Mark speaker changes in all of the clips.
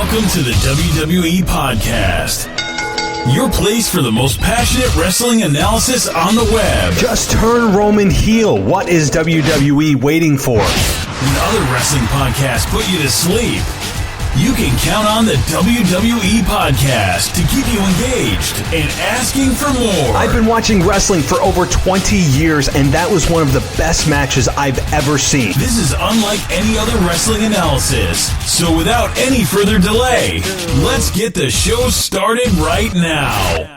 Speaker 1: Welcome to the WWE Podcast, your place for the most passionate wrestling analysis on the web.
Speaker 2: Just turn Roman heel. What is WWE waiting for?
Speaker 1: When other wrestling podcasts put you to sleep, you can count on the WWE Podcast to keep you engaged and asking for more.
Speaker 2: I've been watching wrestling for over 20 years, and that was one of the best matches I've ever seen.
Speaker 1: This is unlike any other wrestling analysis. So without any further delay, let's get the show started right now.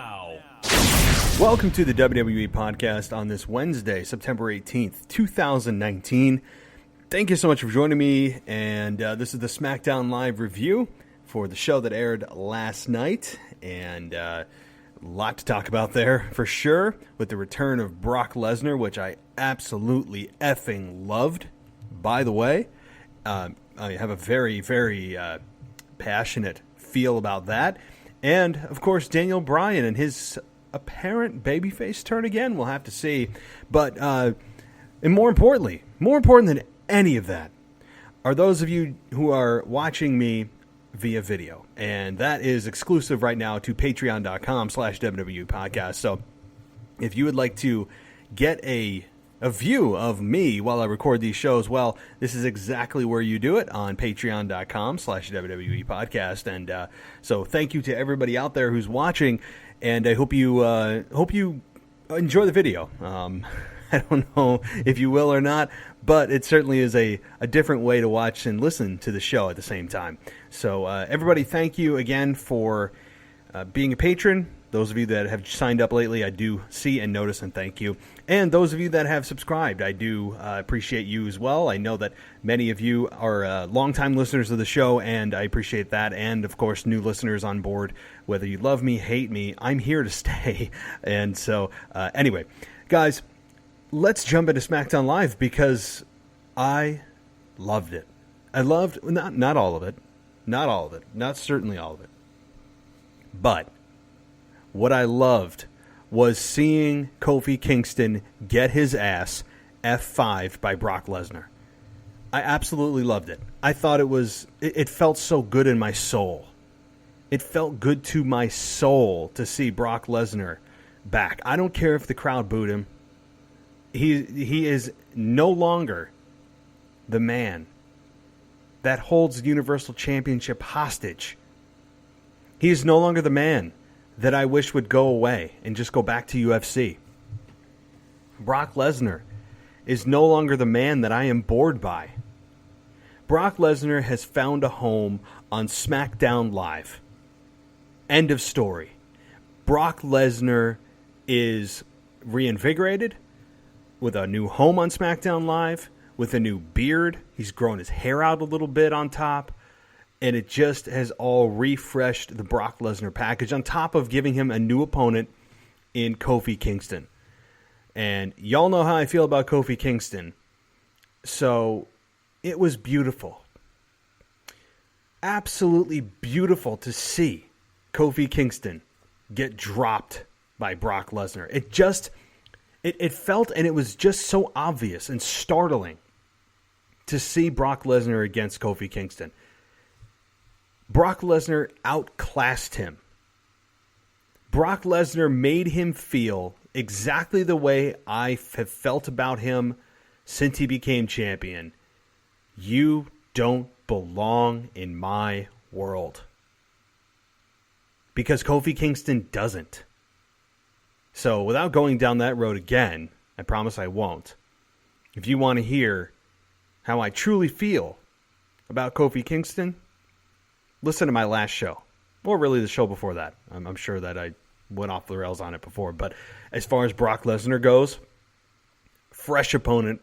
Speaker 2: Welcome to the WWE Podcast on this Wednesday, September 18th, 2019. Thank you so much for joining me, and this is the Smackdown live review for the show that aired last night, and a lot to talk about there for sure, with the return of Brock Lesnar, which I absolutely effing loved, by the way. I have a very, very passionate feel about that, and of course Daniel Bryan and his apparent babyface turn again. We'll have to see, but and more important than any of that are those of you who are watching me via video, and that is exclusive right now to patreon.com/WWE podcast. So if you would like to get a view of me while I record these shows, well, this is exactly where you do it, on patreon.com/WWE podcast. And so thank you to everybody out there who's watching, and I hope you enjoy the video. I don't know if you will or not, but it certainly is a different way to watch and listen to the show at the same time. So everybody, thank you again for being a patron. Those of you that have signed up lately, I do see and notice, and thank you. And those of you that have subscribed, I do appreciate you as well. I know that many of you are longtime listeners of the show, and I appreciate that. And, of course, new listeners on board. Whether you love me, hate me, I'm here to stay. And so, anyway, guys, let's jump into SmackDown Live, because I loved it. I loved, not all of it, not certainly all of it, but what I loved was seeing Kofi Kingston get his ass F5'd by Brock Lesnar. I absolutely loved it. I thought it felt so good in my soul. It felt good to my soul to see Brock Lesnar back. I don't care if the crowd booed him. He is no longer the man that holds the Universal Championship hostage. He is no longer the man that I wish would go away and just go back to UFC. Brock Lesnar is no longer the man that I am bored by. Brock Lesnar has found a home on SmackDown Live. End of story. Brock Lesnar is reinvigorated, with a new home on SmackDown Live, with a new beard. He's grown his hair out a little bit on top. And it just has all refreshed the Brock Lesnar package, on top of giving him a new opponent in Kofi Kingston. And y'all know how I feel about Kofi Kingston. So it was beautiful. Absolutely beautiful to see Kofi Kingston get dropped by Brock Lesnar. It felt, and it was just so obvious and startling to see Brock Lesnar against Kofi Kingston. Brock Lesnar outclassed him. Brock Lesnar made him feel exactly the way I have felt about him since he became champion. You don't belong in my world. Because Kofi Kingston doesn't. So without going down that road again, I promise I won't. If you want to hear how I truly feel about Kofi Kingston, listen to my last show, or really the show before that. I'm sure that I went off the rails on it before, but as far as Brock Lesnar goes, fresh opponent,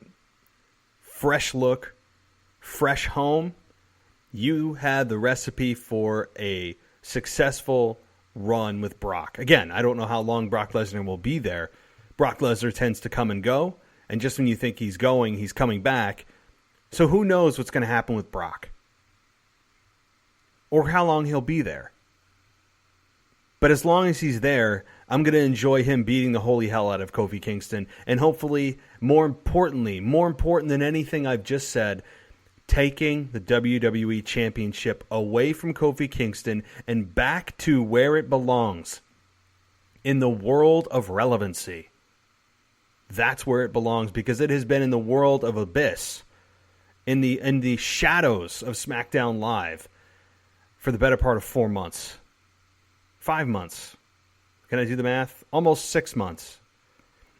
Speaker 2: fresh look, fresh home. You had the recipe for a successful run with Brock. Again, I don't know how long Brock Lesnar will be there. Brock Lesnar tends to come and go, and just when you think he's going, he's coming back. So who knows what's going to happen with Brock, or how long he'll be there. But as long as he's there, I'm going to enjoy him beating the holy hell out of Kofi Kingston. And hopefully, more important than anything I've just said, taking the WWE Championship away from Kofi Kingston and back to where it belongs, in the world of relevancy. That's where it belongs, because it has been in the world of abyss, in the shadows of SmackDown Live for the better part of 4 months. 5 months. Can I do the math? Almost 6 months.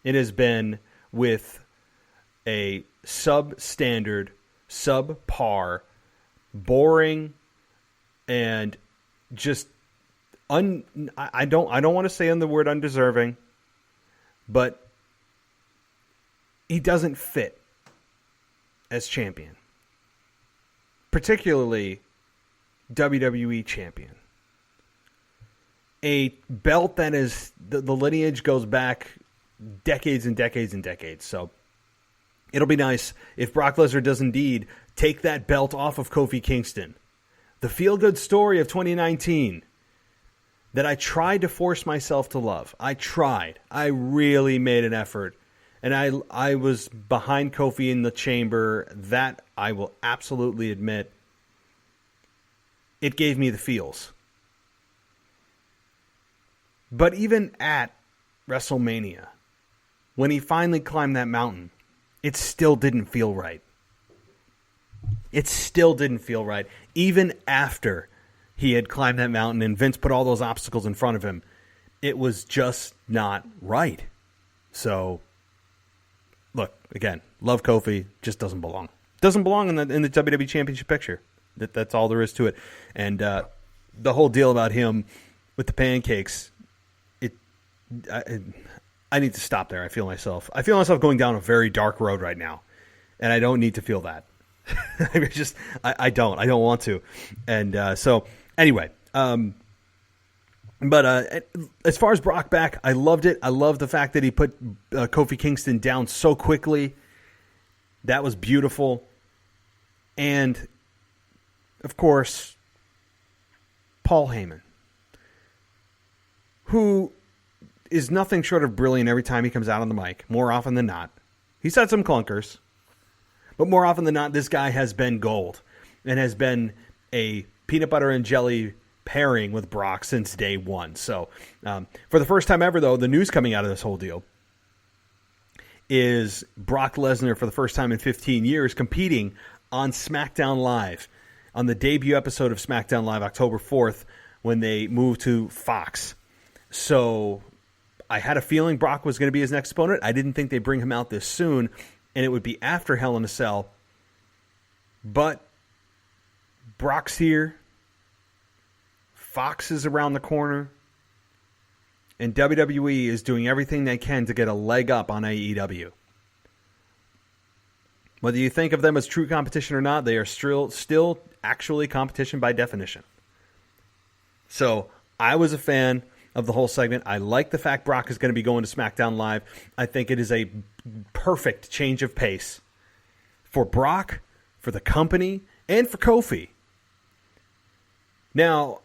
Speaker 2: It has been with a substandard, subpar, boring, and just I don't want to say the word undeserving, but he doesn't fit as champion, particularly WWE champion. A belt that is the lineage goes back decades and decades and decades. So it'll be nice if Brock Lesnar does indeed take that belt off of Kofi Kingston. The feel-good story of 2019 that I tried to force myself to love. I tried. I really made an effort. And I was behind Kofi in the chamber. That I will absolutely admit. It gave me the feels. But even at WrestleMania, when he finally climbed that mountain, it still didn't feel right. It still didn't feel right. Even after he had climbed that mountain and Vince put all those obstacles in front of him, it was just not right. So, look, again, love Kofi, just doesn't belong. Doesn't belong in the WWE Championship picture. That's all there is to it. And the whole deal about him with the pancakes, I need to stop there. I feel myself going down a very dark road right now, and I don't need to feel that. I don't want to. And so anyway, but as far as Brock back, I loved it. I loved the fact that he put Kofi Kingston down so quickly. That was beautiful. And of course, Paul Heyman, who is nothing short of brilliant every time he comes out on the mic, more often than not. He's had some clunkers, but more often than not, this guy has been gold and has been a peanut butter and jelly pairing with Brock since day one. So for the first time ever, though, the news coming out of this whole deal is Brock Lesnar, for the first time in 15 years, competing on SmackDown Live on the debut episode of SmackDown Live, October 4th, when they moved to Fox. So I had a feeling Brock was going to be his next opponent. I didn't think they'd bring him out this soon, and it would be after Hell in a Cell. But Brock's here. Fox is around the corner. And WWE is doing everything they can to get a leg up on AEW. Whether you think of them as true competition or not, they are still actually competition by definition. So I was a fan of the whole segment. I like the fact Brock is going to be going to SmackDown Live. I think it is a perfect change of pace for Brock, for the company, and for Kofi. Now,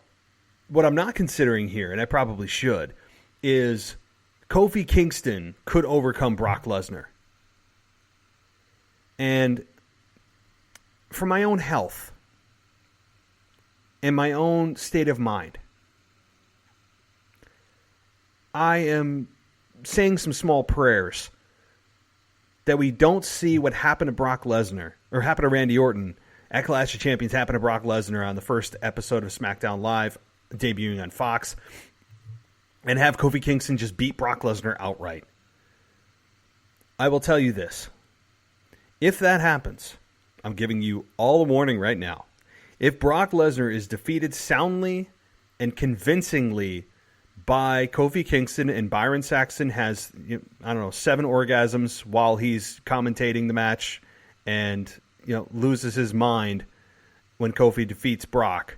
Speaker 2: what I'm not considering here, and I probably should, is Kofi Kingston could overcome Brock Lesnar. And for my own health and my own state of mind, I am saying some small prayers that we don't see what happened to Brock Lesnar, or happened to Randy Orton at Clash of Champions, happened to Brock Lesnar on the first episode of SmackDown Live, debuting on Fox, and have Kofi Kingston just beat Brock Lesnar outright. I will tell you this. If that happens, I'm giving you all a warning right now. If Brock Lesnar is defeated soundly and convincingly by Kofi Kingston, and Byron Saxton has, 7 orgasms while he's commentating the match, and loses his mind when Kofi defeats Brock,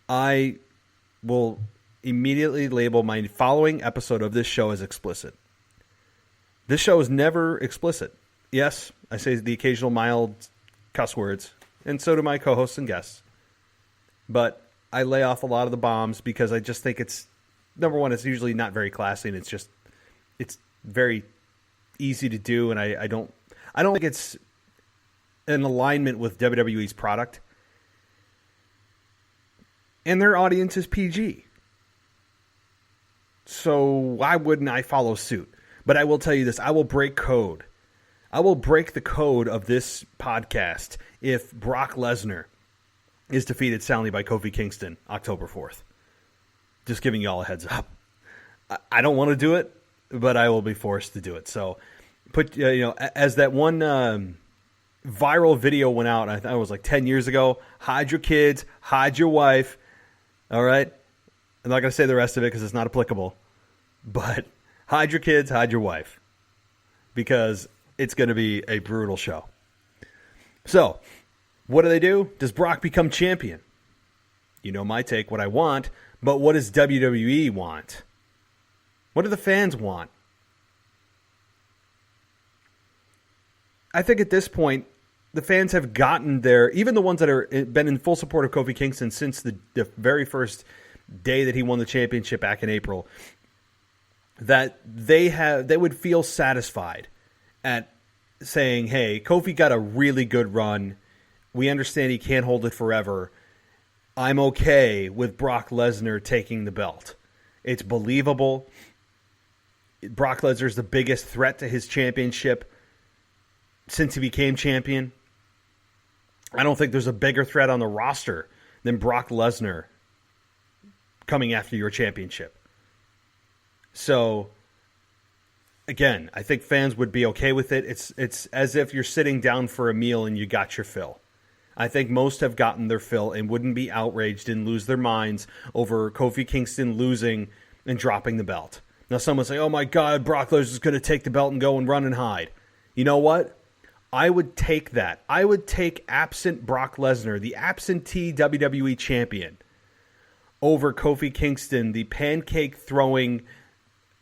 Speaker 2: I will immediately label my following episode of this show as explicit. This show is never explicit. Yes, I say the occasional mild cuss words, and so do my co-hosts and guests. But I lay off a lot of the bombs because I just think it's, number one, it's usually not very classy, and it's very easy to do, and I don't think it's in alignment with WWE's product. And their audience is PG. So why wouldn't I follow suit? But I will tell you this, I will break code. I will break the code of this podcast if Brock Lesnar is defeated soundly by Kofi Kingston October 4th. Just giving you all a heads up. I don't want to do it, but I will be forced to do it. So put as that one viral video went out, I thought it was like 10 years ago, hide your kids, hide your wife. All right? I'm not going to say the rest of it because it's not applicable. But hide your kids, hide your wife. Because it's going to be a brutal show. So, what do? Does Brock become champion? You know my take, what I want. But what does WWE want? What do the fans want? I think at this point, the fans have gotten there, even the ones that are been in full support of Kofi Kingston since the very first day that he won the championship back in April, that they would feel satisfied at saying, hey, Kofi got a really good run. We understand he can't hold it forever. I'm okay with Brock Lesnar taking the belt. It's believable. Brock Lesnar is the biggest threat to his championship since he became champion. I don't think there's a bigger threat on the roster than Brock Lesnar coming after your championship. So, again, I think fans would be okay with it. It's as if you're sitting down for a meal and you got your fill. I think most have gotten their fill and wouldn't be outraged and lose their minds over Kofi Kingston losing and dropping the belt. Now, someone say, oh my God, Brock Lesnar is going to take the belt and go and run and hide. You know what? I would take that. I would take absent Brock Lesnar, the absentee WWE champion, over Kofi Kingston, the pancake-throwing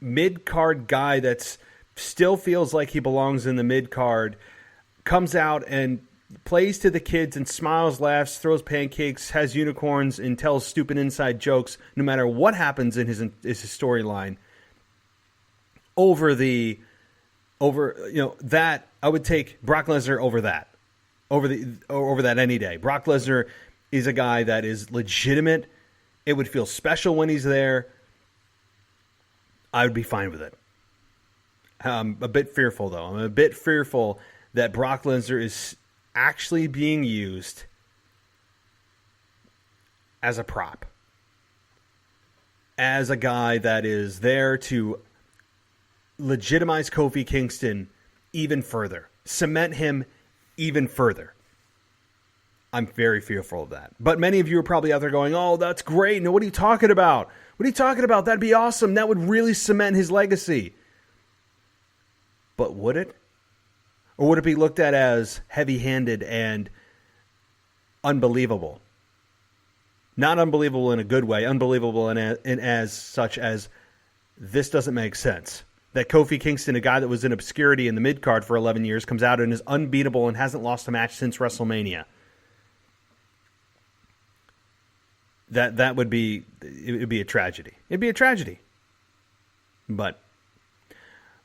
Speaker 2: mid-card guy that still feels like he belongs in the mid-card, comes out and plays to the kids and smiles, laughs, throws pancakes, has unicorns, and tells stupid inside jokes no matter what happens in his storyline. That I would take Brock Lesnar over that. Over that any day. Brock Lesnar is a guy that is legitimate. It would feel special when he's there. I would be fine with it. I'm a bit fearful, though. I'm a bit fearful that Brock Lesnar is actually being used as a prop. As a guy that is there to legitimize Kofi Kingston even further. Cement him even further. I'm very fearful of that. But many of you are probably out there going, oh, that's great. No, what are you talking about? What are you talking about? That'd be awesome. That would really cement his legacy. But would it? Or would it be looked at as heavy-handed and unbelievable? Not unbelievable in a good way. Unbelievable in as such as this doesn't make sense. That Kofi Kingston, a guy that was in obscurity in the mid-card for 11 years, comes out and is unbeatable and hasn't lost a match since WrestleMania. That would be, it would be a tragedy. It'd be a tragedy. But,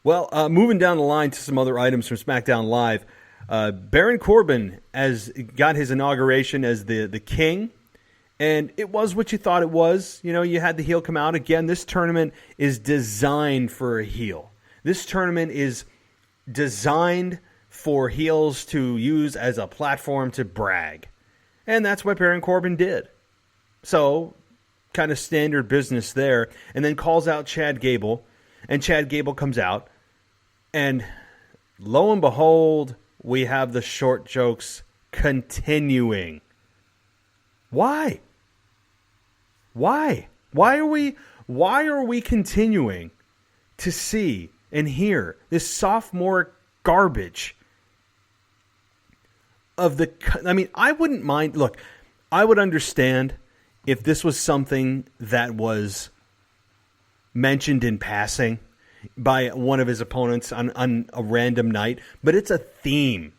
Speaker 2: well, moving down the line to some other items from SmackDown Live. Baron Corbin got his inauguration as the king. And it was what you thought it was. You know, you had the heel come out. Again, this tournament is designed for a heel. This tournament is designed for heels to use as a platform to brag. And that's what Baron Corbin did. So, kind of standard business there. And then calls out Chad Gable. And Chad Gable comes out. And lo and behold, we have the short jokes continuing. Why? Why are we continuing to see and hear this sophomore garbage of I wouldn't mind. Look, I would understand if this was something that was mentioned in passing by one of his opponents on a random night, but it's a theme.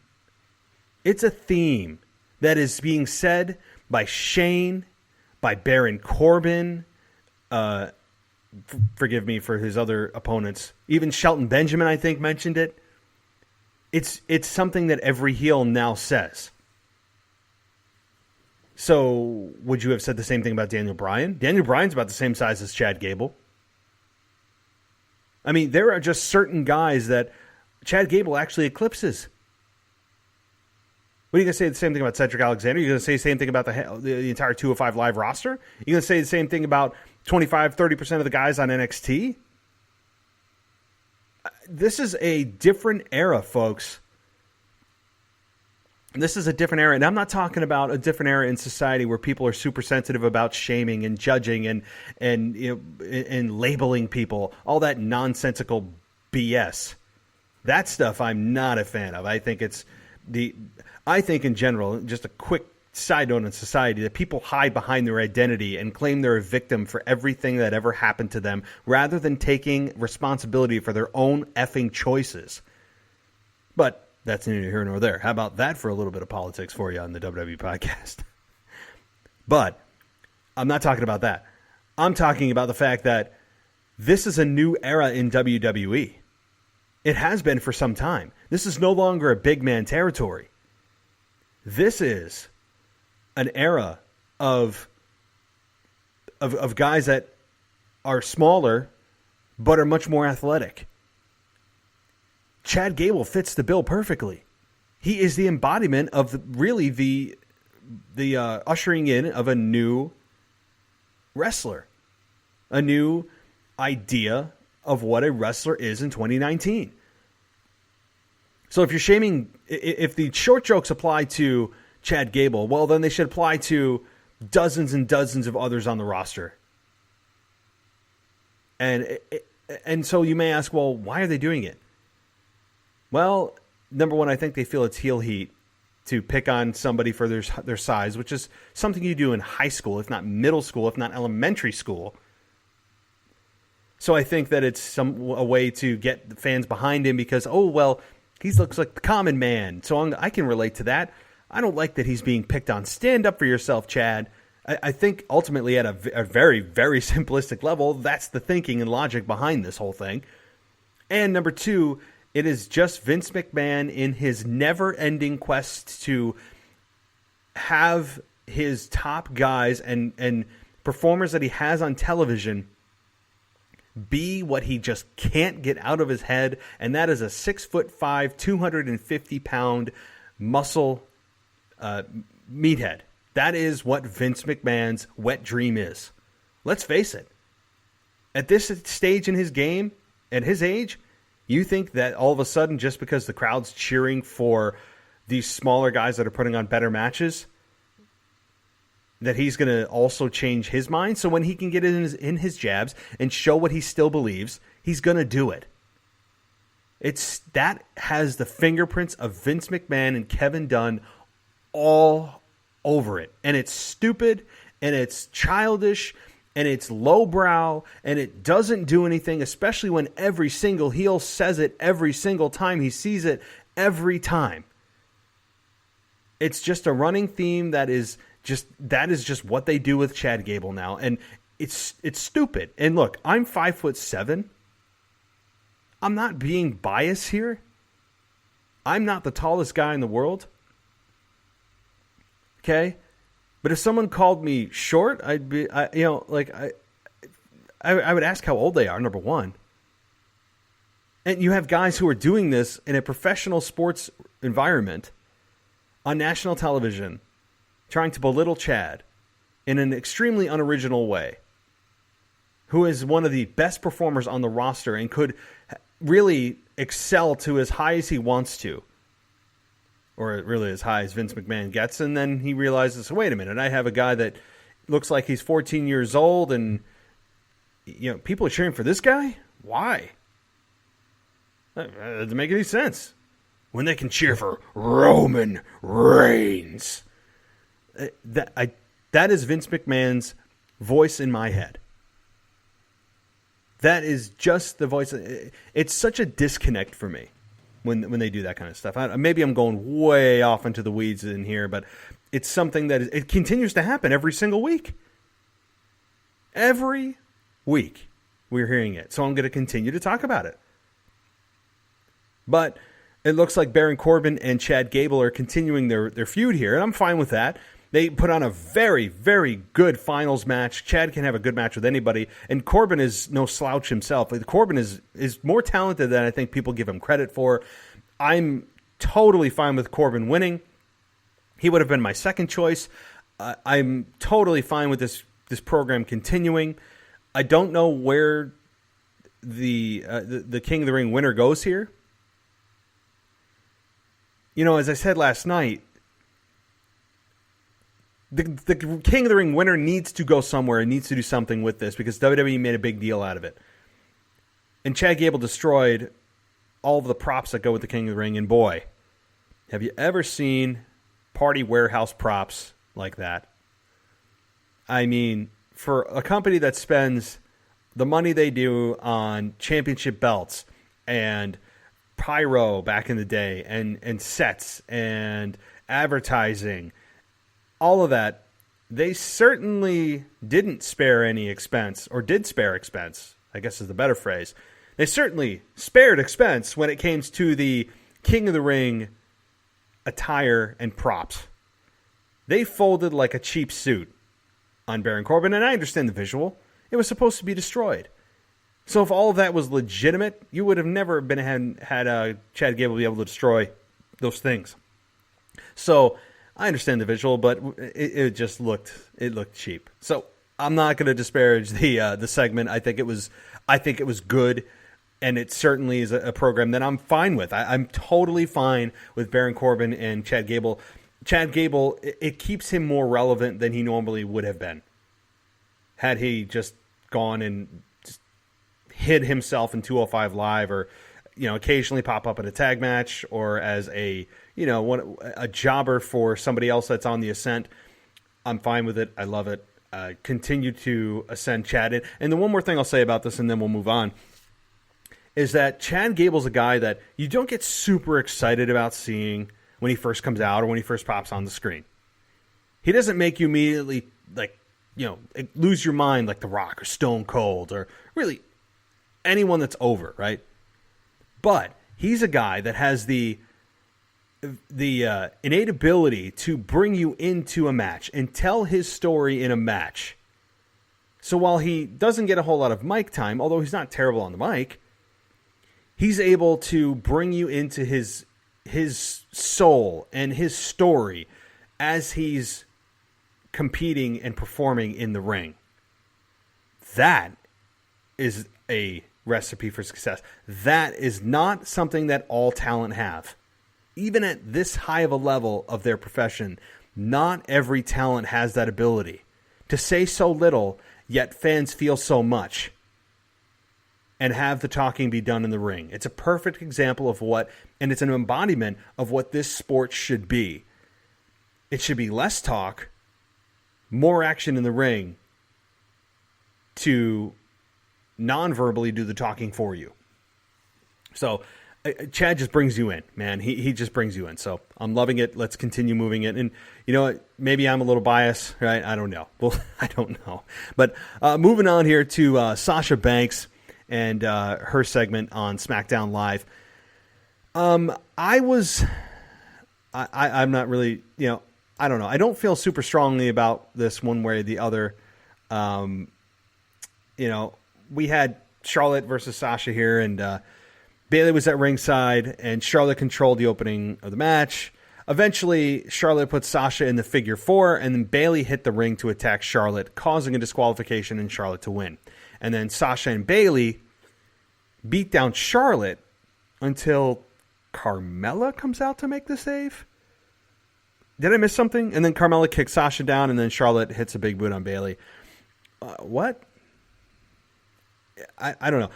Speaker 2: It's a theme that is being said by Shane, by Baron Corbin, forgive me for his other opponents. Even Shelton Benjamin, I think, mentioned it. It's something that every heel now says. So would you have said the same thing about Daniel Bryan? Daniel Bryan's about the same size as Chad Gable. I mean, there are just certain guys that Chad Gable actually eclipses. What are you going to say the same thing about Cedric Alexander? You're going to say the same thing about the entire 205 Live roster? You're going to say the same thing about 25-30% of the guys on NXT? This is a different era, folks. This is a different era, and I'm not talking about a different era in society where people are super sensitive about shaming and judging and labeling people, all that nonsensical BS. That stuff I'm not a fan of. I think in general, just a quick side note in society, that people hide behind their identity and claim they're a victim for everything that ever happened to them rather than taking responsibility for their own effing choices. But that's neither here nor there. How about that for a little bit of politics for you on the WWE podcast? But I'm not talking about that. I'm talking about the fact that this is a new era in WWE. It has been for some time. This is no longer a big man territory. This is an era of guys that are smaller but are much more athletic. Chad Gable fits the bill perfectly. He is the embodiment of the ushering in of a new wrestler, a new idea of what a wrestler is in 2019. So if you're shaming, if the short jokes apply to Chad Gable, well, then they should apply to dozens and dozens of others on the roster. And so you may ask, well, why are they doing it? Well, number one, I think they feel it's heel heat to pick on somebody for their size, which is something you do in high school, if not middle school, if not elementary school. So I think that it's a way to get the fans behind him because, oh, well, he looks like the common man. So I can relate to that. I don't like that he's being picked on. Stand up for yourself, Chad. I think ultimately at a very, very simplistic level, that's the thinking and logic behind this whole thing. And number two, it is just Vince McMahon in his never-ending quest to have his top guys and performers that he has on television be what he just can't get out of his head, and that is a 6'5", 250-pound muscle meathead. That is what Vince McMahon's wet dream is. Let's face it. At this stage in his game, at his age, you think that all of a sudden, just because the crowd's cheering for these smaller guys that are putting on better matches, that he's going to also change his mind? So when he can get in his jabs and show what he still believes, he's going to do it. That has the fingerprints of Vince McMahon and Kevin Dunn all over it. And it's stupid, and it's childish, and it's lowbrow, and it doesn't do anything, especially when every single heel says it every single time he sees it, every time. It's just a running theme that is just what they do with Chad Gable now, and it's stupid. And look, I'm 5'7". I'm not being biased here. I'm not the tallest guy in the world. Okay? But if someone called me short, I would ask how old they are, number one. And you have guys who are doing this in a professional sports environment on national television, trying to belittle Chad in an extremely unoriginal way, who is one of the best performers on the roster and could really excel to as high as he wants to. Or really as high as Vince McMahon gets, and then he realizes, wait a minute, I have a guy that looks like he's 14 years old, and people are cheering for this guy? Why? That doesn't make any sense. When they can cheer for Roman Reigns. That is Vince McMahon's voice in my head. That is just the voice. It's such a disconnect for me when they do that kind of stuff. Maybe I'm going way off into the weeds in here, but it's something that it continues to happen every single week. Every week we're hearing it. So I'm going to continue to talk about it. But it looks like Baron Corbin and Chad Gable are continuing their feud here, and I'm fine with that. They put on a very, very good finals match. Chad can have a good match with anybody, and Corbin is no slouch himself. Corbin is more talented than I think people give him credit for. I'm totally fine with Corbin winning. He would have been my second choice. I'm totally fine with this program continuing. I don't know where the King of the Ring winner goes here. You know, as I said last night, the King of the Ring winner needs to go somewhere and needs to do something with this because WWE made a big deal out of it. And Chad Gable destroyed all of the props that go with the King of the Ring. And boy, have you ever seen Party Warehouse props like that? I mean, for a company that spends the money they do on championship belts and pyro back in the day and sets and advertising, all of that, they certainly didn't spare any expense, or did spare expense, I guess is the better phrase. They certainly spared expense when it came to the King of the Ring attire and props. They folded like a cheap suit on Baron Corbin, and I understand the visual. It was supposed to be destroyed. So if all of that was legitimate, you would have never been had Chad Gable be able to destroy those things. So I understand the visual, but it just looked cheap. So I'm not going to disparage the segment. I think it was good, and it certainly is a program that I'm fine with. I'm totally fine with Baron Corbin and Chad Gable. Chad Gable, it keeps him more relevant than he normally would have been had he just gone and just hid himself in 205 Live, or occasionally pop up in a tag match, or as a jobber for somebody else that's on the ascent. I'm fine with it. I love it. Continue to ascend Chad. And the one more thing I'll say about this, and then we'll move on, is that Chad Gable's a guy that you don't get super excited about seeing when he first comes out or when he first pops on the screen. He doesn't make you immediately lose your mind like The Rock or Stone Cold or really anyone that's over, right? But he's a guy that has the innate ability to bring you into a match and tell his story in a match. So while he doesn't get a whole lot of mic time, although he's not terrible on the mic, he's able to bring you into his soul and his story as he's competing and performing in the ring. That is a recipe for success. That is not something that all talent have. Even at this high of a level of their profession, not every talent has that ability to say so little, yet fans feel so much, and have the talking be done in the ring. It's a perfect example of and it's an embodiment of what this sport should be. It should be less talk, more action in the ring to non-verbally do the talking for you. So Chad just brings you in, man. He just brings you in. So I'm loving it. Let's continue moving it. And you know what? Maybe I'm a little biased, right? I don't know. Well, I don't know. But moving on here to Sasha Banks and her segment on Smackdown Live. I'm not really, I don't know. I don't feel super strongly about this one way or the other. We had Charlotte versus Sasha here, and Bayley was at ringside, and Charlotte controlled the opening of the match. Eventually, Charlotte put Sasha in the figure four, and then Bayley hit the ring to attack Charlotte, causing a disqualification and Charlotte to win. And then Sasha and Bayley beat down Charlotte until Carmella comes out to make the save. Did I miss something? And then Carmella kicks Sasha down, and then Charlotte hits a big boot on Bayley. What? I don't know.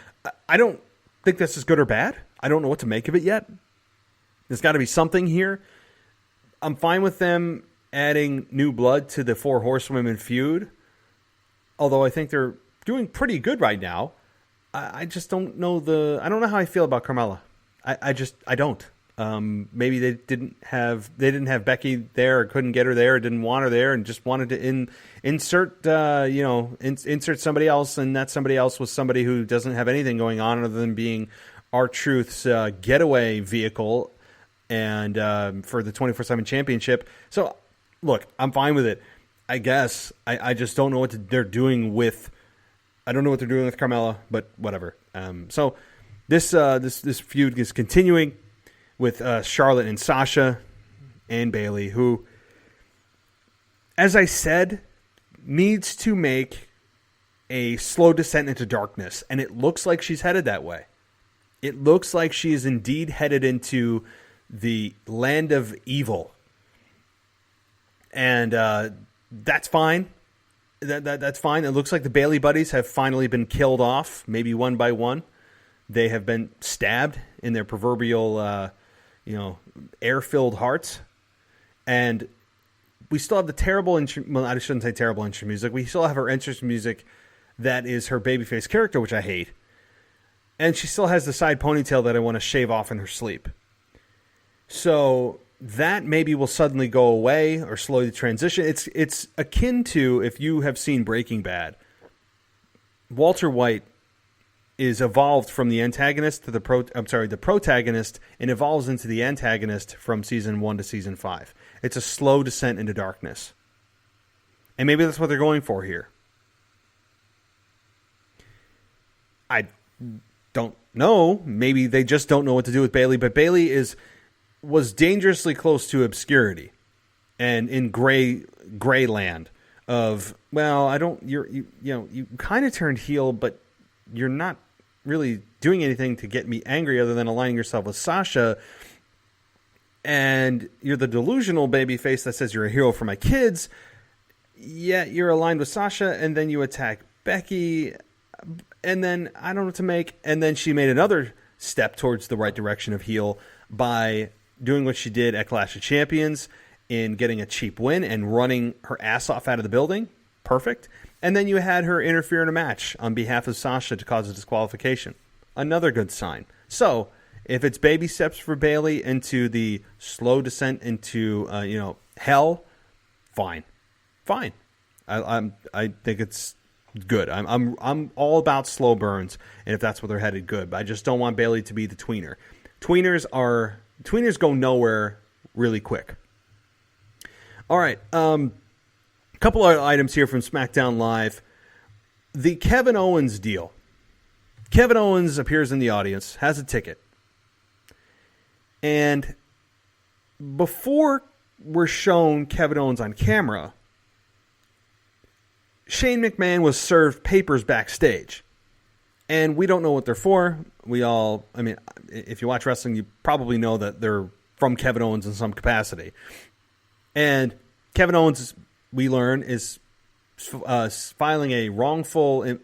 Speaker 2: I don't think this is good or bad. I don't know what to make of it yet. There's got to be something here. I'm fine with them adding new blood to the Four Horsewomen feud, although I think they're doing pretty good right now. I just don't know I don't know how I feel about Carmella. I don't. Maybe they didn't have Becky there, or couldn't get her there, or didn't want her there, and just wanted to insert somebody else, and that somebody else was somebody who doesn't have anything going on other than being R-Truth's getaway vehicle and for the 24/7 championship. So, look, I'm fine with it. I guess I just don't know what they're doing with. I don't know what they're doing with Carmella, but whatever. So this feud is continuing with Charlotte and Sasha and Bayley, who, as I said, needs to make a slow descent into darkness, and it looks like she's headed that way. It looks like she is indeed headed into the land of evil, and that's fine. That's fine. It looks like the Bayley buddies have finally been killed off, maybe one by one. They have been stabbed in their proverbial, air-filled hearts, and we still have the terrible intro. Well, I shouldn't say terrible intro music. We still have her entrance music that is her babyface character, which I hate. And she still has the side ponytail that I want to shave off in her sleep. So that maybe will suddenly go away or slowly transition. It's akin to, if you have seen Breaking Bad, Walter White is evolved from the antagonist to the protagonist, and evolves into the antagonist from season 1 to season 5. It's a slow descent into darkness. And maybe that's what they're going for here. I don't know. Maybe they just don't know what to do with Bayley, but Bayley was dangerously close to obscurity and in gray land of, well, you kind of turned heel, but you're not really doing anything to get me angry other than aligning yourself with Sasha. And you're the delusional babyface that says you're a hero for my kids, yet you're aligned with Sasha, and then you attack Becky, and then I don't know what to make. And then she made another step towards the right direction of heel by doing what she did at Clash of Champions in getting a cheap win and running her ass off out of the building. Perfect. And then you had her interfere in a match on behalf of Sasha to cause a disqualification. Another good sign. So, if it's baby steps for Bayley into the slow descent into hell, fine. I think it's good. I'm all about slow burns, and if that's where they're headed, good. But I just don't want Bayley to be the tweener. Tweeners go nowhere really quick. All right, couple of items here from SmackDown Live. The Kevin Owens deal. Kevin Owens appears in the audience, has a ticket. And before we're shown Kevin Owens on camera, Shane McMahon was served papers backstage. And we don't know what they're for. If you watch wrestling, you probably know that they're from Kevin Owens in some capacity. And Kevin Owens, we learn, is filing a wrongful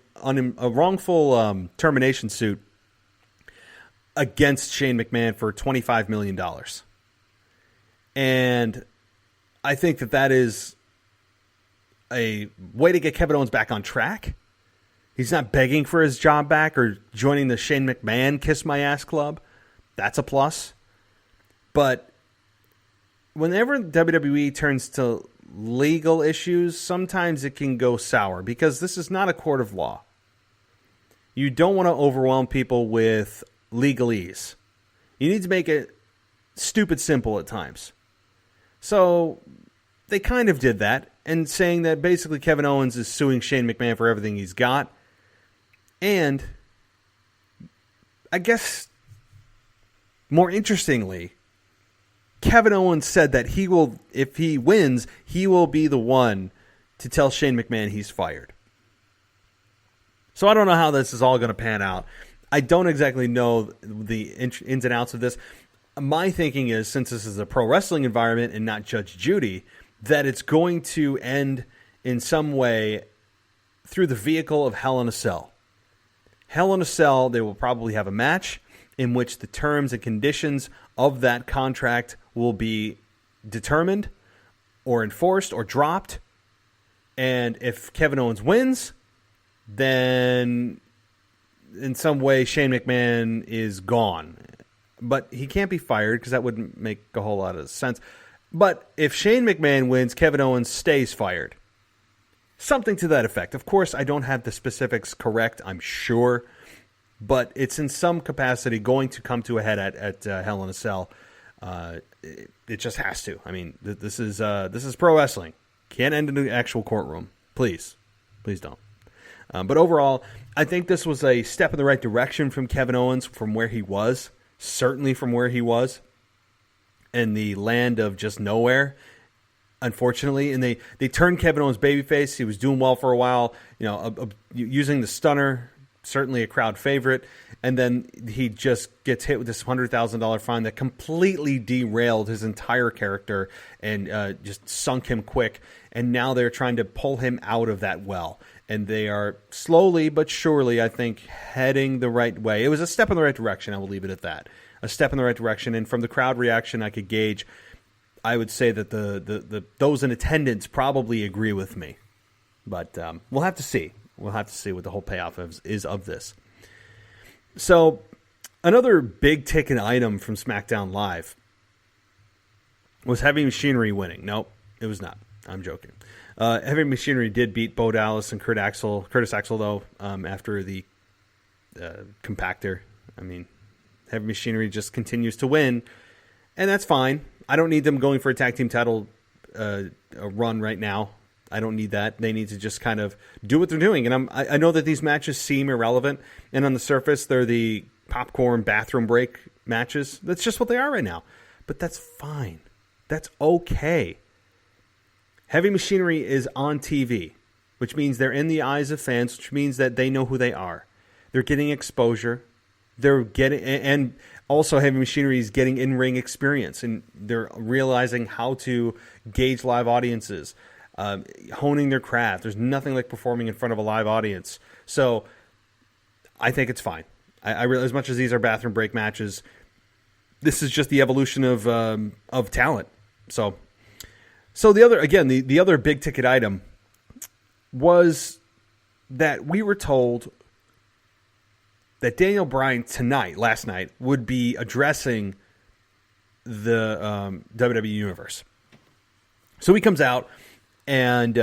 Speaker 2: termination suit against Shane McMahon for $25 million. And I think that is a way to get Kevin Owens back on track. He's not begging for his job back or joining the Shane McMahon Kiss My Ass Club. That's a plus. But whenever WWE turns to legal issues, sometimes it can go sour because this is not a court of law. You don't want to overwhelm people with legalese. You need to make it stupid simple at times. So they kind of did that, and saying that basically Kevin Owens is suing Shane McMahon for everything he's got. And I guess more interestingly, Kevin Owens said that if he wins, he will be the one to tell Shane McMahon he's fired. So I don't know how this is all going to pan out. I don't exactly know the ins and outs of this. My thinking is, since this is a pro wrestling environment and not Judge Judy, that it's going to end in some way through the vehicle of Hell in a Cell. Hell in a Cell, they will probably have a match in which the terms and conditions of that contract will be determined or enforced or dropped. And if Kevin Owens wins, then in some way Shane McMahon is gone. But he can't be fired because that wouldn't make a whole lot of sense. But if Shane McMahon wins, Kevin Owens stays fired. Something to that effect. Of course, I don't have the specifics correct, I'm sure. But it's in some capacity going to come to a head at Hell in a Cell. It just has to. I mean, this is pro wrestling. Can't end in an actual courtroom. Please don't. But overall, I think this was a step in the right direction from Kevin Owens from where he was. Certainly from where he was in the land of just nowhere, unfortunately. And they turned Kevin Owens babyface. He was doing well for a while, using the stunner, certainly a crowd favorite. And then he just gets hit with this $100,000 fine that completely derailed his entire character and just sunk him quick. And now they're trying to pull him out of that well. And they are slowly but surely, I think, heading the right way. It was a step in the right direction. I will leave it at that. A step in the right direction. And from the crowd reaction I could gauge, I would say that the those in attendance probably agree with me. But we'll have to see. We'll have to see what the whole payoff is of this. So another big ticket item from SmackDown Live was Heavy Machinery winning. Nope, it was not. I'm joking. Heavy Machinery did beat Bo Dallas and Curtis Axel, though, after the compactor. I mean, Heavy Machinery just continues to win, and that's fine. I don't need them going for a tag team title run right now. I don't need that. They need to just kind of do what they're doing. And I know that these matches seem irrelevant, and on the surface, they're the popcorn bathroom break matches. That's just what they are right now. But that's fine. That's okay. Heavy Machinery is on TV, which means they're in the eyes of fans, which means that they know who they are. They're getting exposure. They're getting, and also Heavy Machinery is getting in-ring experience, and they're realizing how to gauge live audiences, honing their craft. There's nothing like performing in front of a live audience. So I think it's fine. I really, as much as these are bathroom break matches, this is just the evolution of talent. So the other big ticket item was that we were told that Daniel Bryan last night, would be addressing the WWE Universe. So he comes out, and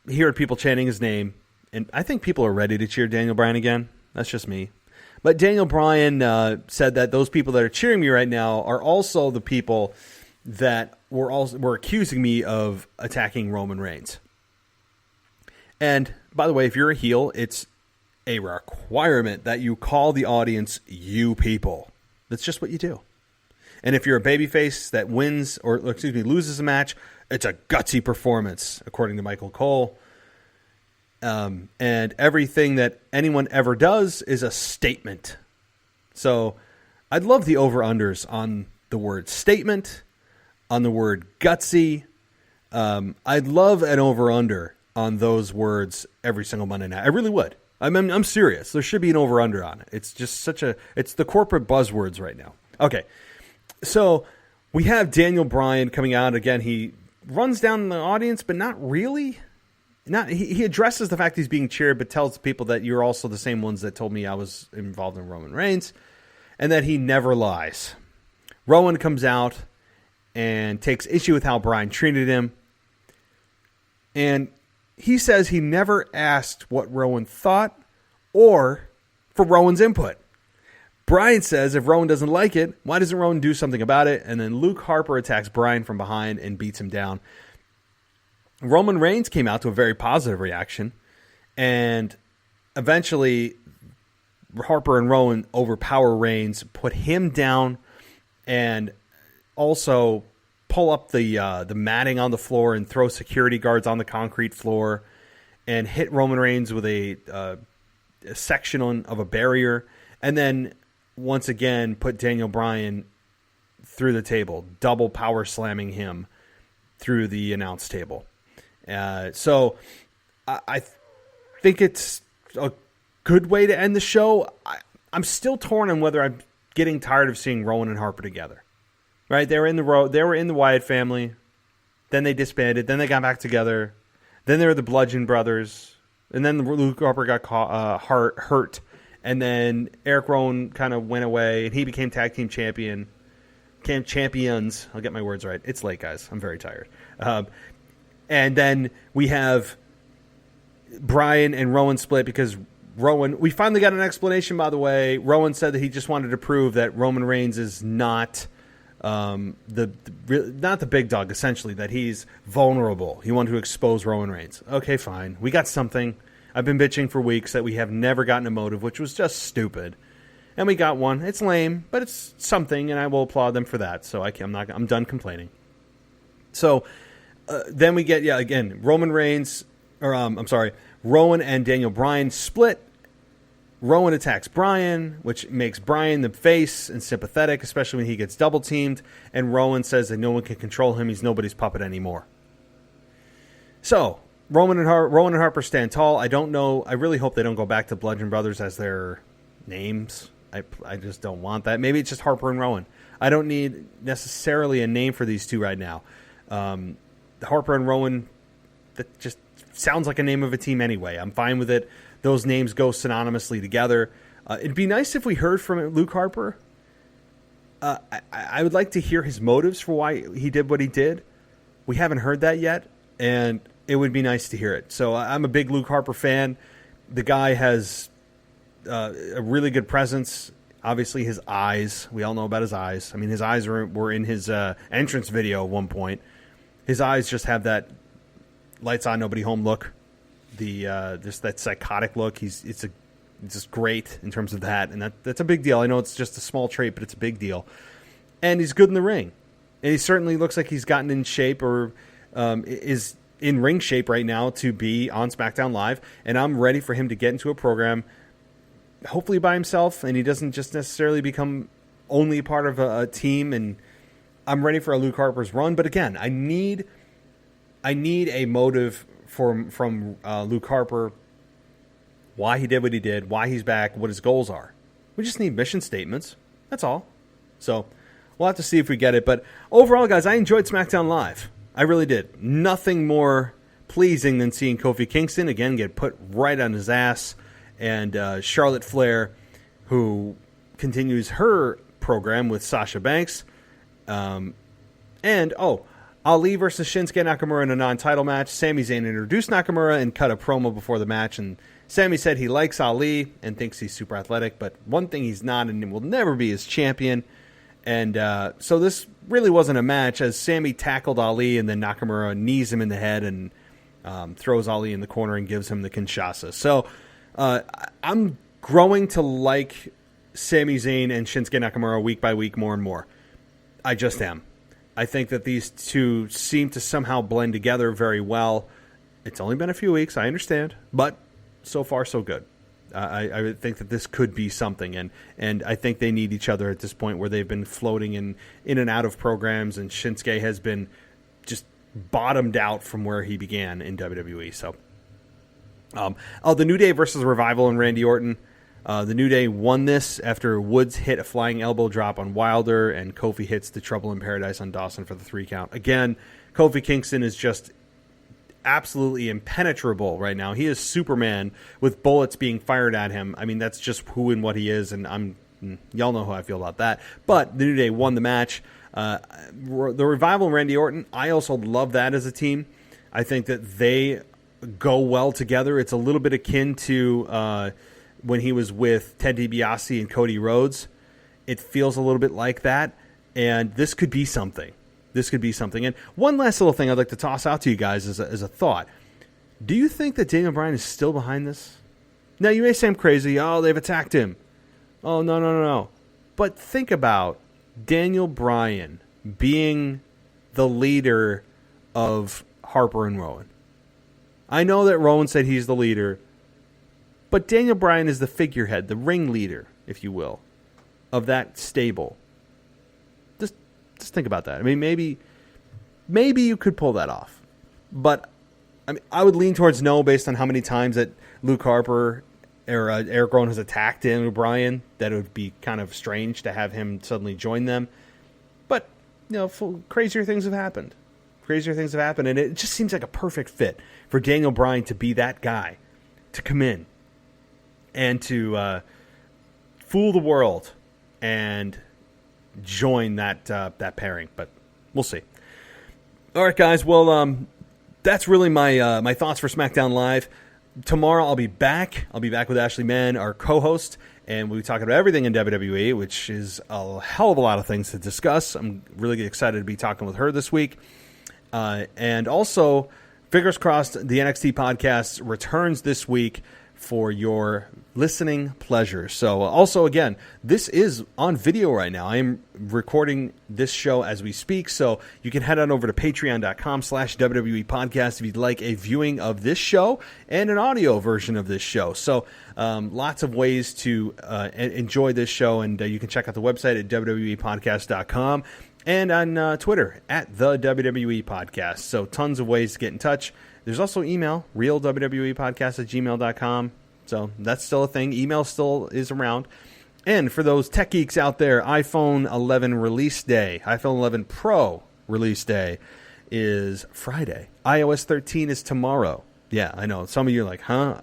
Speaker 2: he heard people chanting his name, and I think people are ready to cheer Daniel Bryan again. That's just me. But Daniel Bryan said that those people that are cheering me right now are also the people that were accusing me of attacking Roman Reigns. And by the way, if you're a heel, it's a requirement that you call the audience you people. That's just what you do. And if you're a babyface that loses a match, it's a gutsy performance, according to Michael Cole. And everything that anyone ever does is a statement. So I'd love the over-unders on the word statement, on the word gutsy. I'd love an over-under on those words every single Monday night. I really would. I'm serious. There should be an over-under on it. It's just it's the corporate buzzwords right now. Okay, so we have Daniel Bryan coming out again. He runs down the audience, but not really. He addresses the fact he's being cheered, but tells people that you're also the same ones that told me I was involved in Roman Reigns, and that he never lies. Rowan comes out and takes issue with how Bryan treated him, and he says he never asked what Rowan thought or for Rowan's input. Bryan says if Rowan doesn't like it, why doesn't Rowan do something about it? And then Luke Harper attacks Bryan from behind and beats him down. Roman Reigns came out to a very positive reaction, and eventually Harper and Rowan overpower Reigns, put him down, and also pull up the matting on the floor and throw security guards on the concrete floor, and hit Roman Reigns with a section of a barrier, and then once again put Daniel Bryan through the table, double power slamming him through the announce table. So I think it's a good way to end the show. I'm still torn on whether I'm getting tired of seeing Rowan and Harper together. Right? They were in the Wyatt family. Then they disbanded. Then they got back together. Then they were the Bludgeon Brothers. And then Luke Harper got hurt. And then Eric Rowan kind of went away, and he became tag team champions. I'll get my words right. It's late, guys. I'm very tired. And then we have Bryan and Rowan split because we finally got an explanation, by the way. Rowan said that he just wanted to prove that Roman Reigns is not Not the big dog, essentially, that he's vulnerable. He wanted to expose Roman Reigns. Okay, fine. We got something. I've been bitching for weeks that we have never gotten a motive, which was just stupid. And we got one. It's lame, but it's something, and I will applaud them for that. So I'm done complaining. So then we get, again, Roman and Daniel Bryan split. Rowan attacks Bryan, which makes Bryan the face and sympathetic, especially when he gets double teamed. And Rowan says that no one can control him. He's nobody's puppet anymore. So Rowan and Harper stand tall. I don't know. I really hope they don't go back to Bludgeon Brothers as their names. I just don't want that. Maybe it's just Harper and Rowan. I don't need necessarily a name for these two right now. Harper and Rowan, that just sounds like a name of a team anyway. I'm fine with it. Those names go synonymously together. It'd be nice if we heard from Luke Harper. I would like to hear his motives for why he did what he did. We haven't heard that yet, and it would be nice to hear it. So I'm a big Luke Harper fan. The guy has a really good presence. Obviously, his eyes. We all know about his eyes. I mean, his eyes were in his entrance video at one point. His eyes just have that lights on, nobody home look. Just that psychotic look. It's just great in terms of that, and that's a big deal. I know it's just a small trait, but it's a big deal. And he's good in the ring, and he certainly looks like he's gotten in shape or is in ring shape right now to be on SmackDown Live. And I'm ready for him to get into a program, hopefully by himself, and he doesn't just necessarily become only part of a team. And I'm ready for a Luke Harper's run, but again, I need a motive from Luke Harper, why he did what he did, why he's back, what his goals are. We just need mission statements. That's all. So we'll have to see if we get it. But overall, guys, I enjoyed SmackDown Live. I really did. Nothing more pleasing than seeing Kofi Kingston, again, get put right on his ass. And Charlotte Flair, who continues her program with Sasha Banks. Ali versus Shinsuke Nakamura in a non-title match. Sami Zayn introduced Nakamura and cut a promo before the match. And Sami said he likes Ali and thinks he's super athletic. But one thing he's not and will never be is champion. And so this really wasn't a match, as Sami tackled Ali and then Nakamura knees him in the head and throws Ali in the corner and gives him the Kinshasa. So I'm growing to like Sami Zayn and Shinsuke Nakamura week by week more and more. I just am. I think that these two seem to somehow blend together very well. It's only been a few weeks, I understand, but so far so good. I think that this could be something, and I think they need each other at this point where they've been floating in and out of programs, and Shinsuke has been just bottomed out from where he began in WWE. So, the New Day versus Revival and Randy Orton. The New Day won this after Woods hit a flying elbow drop on Wilder, and Kofi hits the Trouble in Paradise on Dawson for the 3 count. Again, Kofi Kingston is just absolutely impenetrable right now. He is Superman with bullets being fired at him. I mean, that's just who and what he is, and y'all know how I feel about that. But the New Day won the match. The Revival and Randy Orton, I also love that as a team. I think that they go well together. It's a little bit akin to when he was with Ted DiBiase and Cody Rhodes. It feels a little bit like that, and this could be something. And one last little thing I'd like to toss out to you guys as a thought. Do you think that Daniel Bryan is still behind this? Now, you may say I'm crazy. Oh, they've attacked him. Oh, no. But think about Daniel Bryan being the leader of Harper and Rowan. I know that Rowan said he's the leader, but Daniel Bryan is the figurehead, the ringleader, if you will, of that stable. Just think about that. I mean, maybe you could pull that off. But I mean, I would lean towards no based on how many times that Luke Harper or Eric Rowan has attacked Daniel Bryan. That it would be kind of strange to have him suddenly join them. But, crazier things have happened. And it just seems like a perfect fit for Daniel Bryan to be that guy, to come in and to fool the world and join that pairing. But we'll see. All right, guys. Well, that's really my thoughts for SmackDown Live. tomorrow I'll be back. I'll be back with Ashley Mann, our co-host, and we'll be talking about everything in WWE, which is a hell of a lot of things to discuss. I'm really excited to be talking with her this week. And also, fingers crossed, the NXT podcast returns this week for your listening pleasure. So also, again, this is on video right now. I am recording this show as we speak, so you can head on over to patreon.com/WWE podcast if you'd like a viewing of this show and an audio version of this show. So lots of ways to enjoy this show, and you can check out the website at wwepodcast.com and on Twitter at the WWE Podcast. So tons of ways to get in touch. There's also email, realwwepodcast@gmail.com. So that's still a thing. Email still is around. And for those tech geeks out there, iPhone 11 release day, iPhone 11 Pro release day is Friday. iOS 13 is tomorrow. Yeah, I know. Some of you are like, huh?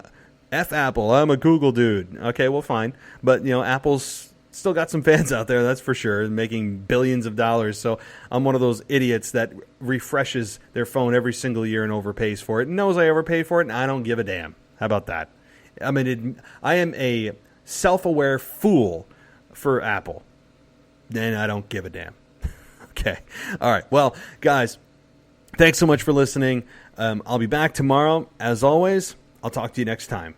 Speaker 2: F Apple, I'm a Google dude. Okay, well, fine. But, Apple's still got some fans out there, that's for sure, making billions of dollars. So I'm one of those idiots that refreshes their phone every single year and overpays for it, and knows I overpay for it, and I don't give a damn. How about that? I mean, I am a self-aware fool for Apple, and I don't give a damn. Okay. All right. Well, guys, thanks so much for listening. I'll be back tomorrow. As always, I'll talk to you next time.